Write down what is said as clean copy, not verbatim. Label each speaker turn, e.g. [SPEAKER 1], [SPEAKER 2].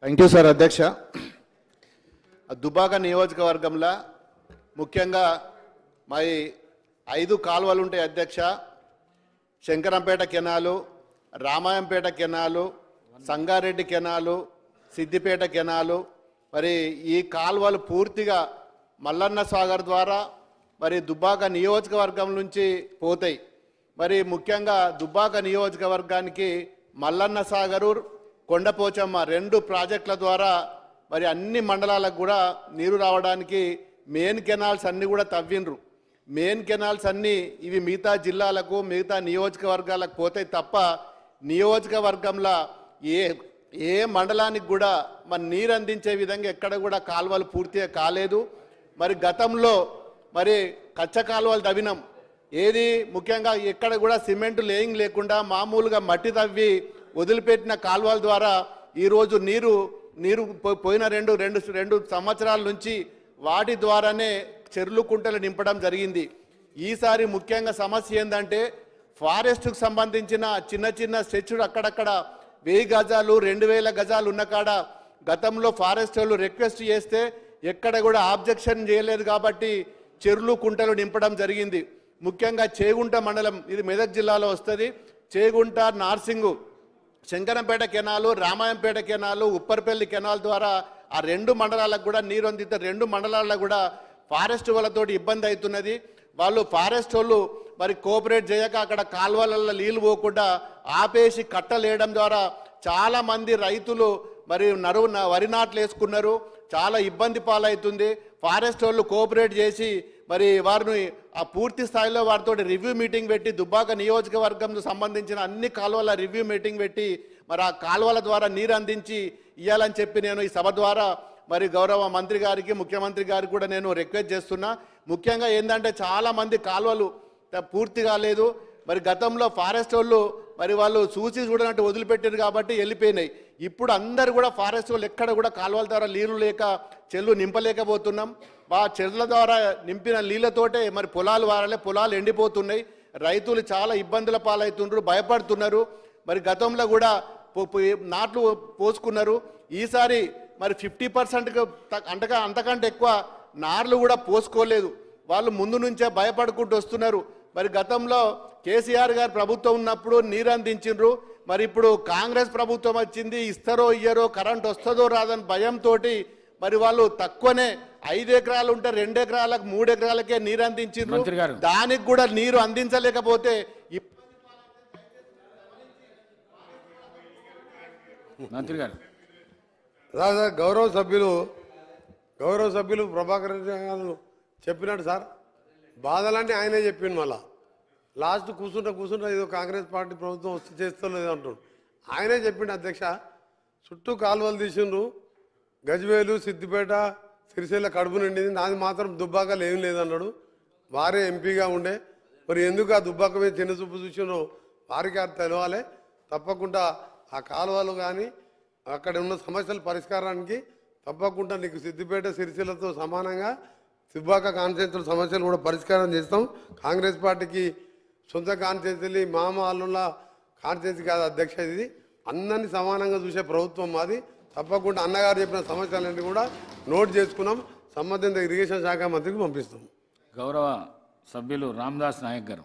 [SPEAKER 1] Thank you sir అధ్యక్ష. దుబ్బాక నియోజకవర్గంలో ముఖ్యంగా మా 5 కాలువలు ఉంటాయి అధ్యక్ష. Shankarampet canal, Ramayampet canal, Sangareddy canal, Siddipet canal. మరి ఈ కాలువలు పూర్తిగా మల్లన్న సాగర్ ద్వారా మరి దుబ్బాక నియోజకవర్గం నుంచి పోతాయి. మరి ముఖ్యంగా దుబ్బాక నియోజకవర్గానికి మల్లన్న సాగరు, కొండపోచమ్మ 2 ప్రాజెక్టుల ద్వారా మరి అన్ని మండలాలకు కూడా నీరు రావడానికి మెయిన్ కెనాల్స్ అన్నీ కూడా తవ్విండ్రు. మెయిన్ కెనాల్స్ అన్నీ ఇవి మిగతా జిల్లాలకు మిగతా నియోజకవర్గాలకు పోతాయి తప్ప నియోజకవర్గంలో ఏ మండలానికి కూడా మరి నీరు అందించే విధంగా ఎక్కడ కూడా కాలువలు పూర్తిగా కాలేదు. మరి గతంలో మరి కచ్చ కాలువలు తవ్వినాం. ఏది ముఖ్యంగా ఎక్కడ కూడా సిమెంట్ లేయింగ్ లేకుండా మామూలుగా మట్టి తవ్వి వదిలిపెట్టిన కాలువల ద్వారా ఈరోజు నీరు పోయిన రెండు సంవత్సరాల నుంచి వాటి ద్వారానే చెర్లు కుంటలు నింపడం జరిగింది. ఈసారి ముఖ్యంగా సమస్య ఏంటంటే ఫారెస్ట్కు సంబంధించిన చిన్న చిన్న స్ట్రెచ్లు అక్కడక్కడ 1000 గజాలు 2000 గజాలు ఉన్న కాడ గతంలో ఫారెస్ట్ వాళ్ళు రిక్వెస్ట్ చేస్తే ఎక్కడ కూడా ఆబ్జెక్షన్ చేయలేదు కాబట్టి చెర్లు కుంటలు నింపడం జరిగింది. ముఖ్యంగా చేగుంట మండలం, ఇది మెదక్ జిల్లాలో వస్తుంది. Chegunta, Narsingi, Shankarampet canal, Ramayampet canal, Upparpalli canal ద్వారా ఆ 2 మండలాలకు కూడా నీరు అందితే 2 మండలాల్లో కూడా ఫారెస్ట్ వాళ్ళతోటి ఇబ్బంది అవుతున్నది. వాళ్ళు ఫారెస్ట్ వాళ్ళు మరి కోఆపరేట్ చేయక అక్కడ కాలువలలో నీళ్ళు పోకుండా ఆపేసి కట్టలేయడం ద్వారా చాలామంది రైతులు మరి వరి నాట్లు వేసుకున్నారు. చాలా ఇబ్బంది పాలవుతుంది. ఫారెస్ట్ వాళ్ళు కోఆపరేట్ చేసి మరి వారిని ఆ పూర్తి స్థాయిలో వారితో రివ్యూ మీటింగ్ పెట్టి దుబ్బాక నియోజకవర్గంకు సంబంధించిన అన్ని కాలువల రివ్యూ మీటింగ్ పెట్టి మరి ఆ కాలువల ద్వారా నీరు అందించి ఇవ్వాలని చెప్పి నేను ఈ సభ ద్వారా మరి గౌరవ మంత్రి గారికి, ముఖ్యమంత్రి గారికి కూడా నేను రిక్వెస్ట్ చేస్తున్నా. ముఖ్యంగా ఏంటంటే చాలామంది కాలువలు పూర్తి కాలేదు. మరి గతంలో ఫారెస్ట్ వాళ్ళు మరి వాళ్ళు చూసి చూడనట్టు వదిలిపెట్టారు కాబట్టి వెళ్ళిపోయినాయి. ఇప్పుడు అందరు కూడా ఫారెస్ట్ వాళ్ళు ఎక్కడ కూడా కాలువల ద్వారా నీళ్లు లేక చెల్లు నింపలేకపోతున్నాం. ఆ చెర్ల ద్వారా నింపిన నీళ్ళతోటే మరి పొలాలు వారాలే, పొలాలు ఎండిపోతున్నాయి. రైతులు చాలా ఇబ్బందుల పాలవుతున్నారు, భయపడుతున్నారు. మరి గతంలో కూడా నాట్లు పోసుకున్నారు. ఈసారి మరి 50% అంతకంటే ఎక్కువ నార్లు కూడా పోసుకోలేదు. వాళ్ళు ముందు నుంచే భయపడుకుంటూ వస్తున్నారు. మరి గతంలో కేసీఆర్ గారు ప్రభుత్వం ఉన్నప్పుడు నీరు అందించిండ్రు. మరి ఇప్పుడు కాంగ్రెస్ ప్రభుత్వం వచ్చింది, ఇస్తారో ఇయ్యరో, కరెంట్ వస్తుందో రాదని భయంతో మరి వాళ్ళు తక్కువనే 5 ఎకరాలు ఉంటే 2 ఎకరాలకు 3 ఎకరాలకే నీరు అందించిండ్రు. దానికి కూడా నీరు అందించలేకపోతే
[SPEAKER 2] మంత్రి గారు
[SPEAKER 3] గౌరవ సభ్యులు ప్రభాకర్ రెడ్డి గారు చెప్పినట్టు సార్ బాధలన్నీ ఆయనే చెప్పిండు. మళ్ళా లాస్ట్ కూర్చుంటా ఏదో కాంగ్రెస్ పార్టీ ప్రభుత్వం వస్తే చేస్తలేదు అంటుండు. ఆయనే చెప్పిండు అధ్యక్ష, చుట్టూ కాలువలు తీసిండ్రు, గజ్వేలు, సిద్దిపేట, సిరిసిల్ల కడుపు నిండింది, నాది మాత్రం దుబ్బాకలు ఏం లేదన్నాడు. వారే ఎంపీగా ఉండే మరి ఎందుకు ఆ దుబ్బాక మీద చిన్న చూపు చూసిండ్రో వారికి అది తెలవాలి. తప్పకుండా ఆ కాలువలు కానీ అక్కడ ఉన్న సమస్యల పరిష్కారానికి తప్పకుండా నీకు సిద్దిపేట, సిరిసిల్లతో సమానంగా దుబ్బాక కాన్స్టిట్యూన్సీ సమస్యలు కూడా పరిష్కారం చేస్తాం. కాంగ్రెస్ పార్టీకి సొంత కాన్స్టిట్యూన్సీ మామ అల్లుల కాన్స్టిట్యూన్సీ కాదు అధ్యక్ష, ఇది అందరినీ సమానంగా చూసే ప్రభుత్వం మాది. తప్పకుండా అన్నగారు చెప్పిన సమస్యలన్నీ కూడా నోట్ చేసుకున్నాం, సంబంధిత ఇరిగేషన్ శాఖ మంత్రికి పంపిస్తాం.
[SPEAKER 2] గౌరవ సభ్యులు రామదాస్ నాయక్ గారు.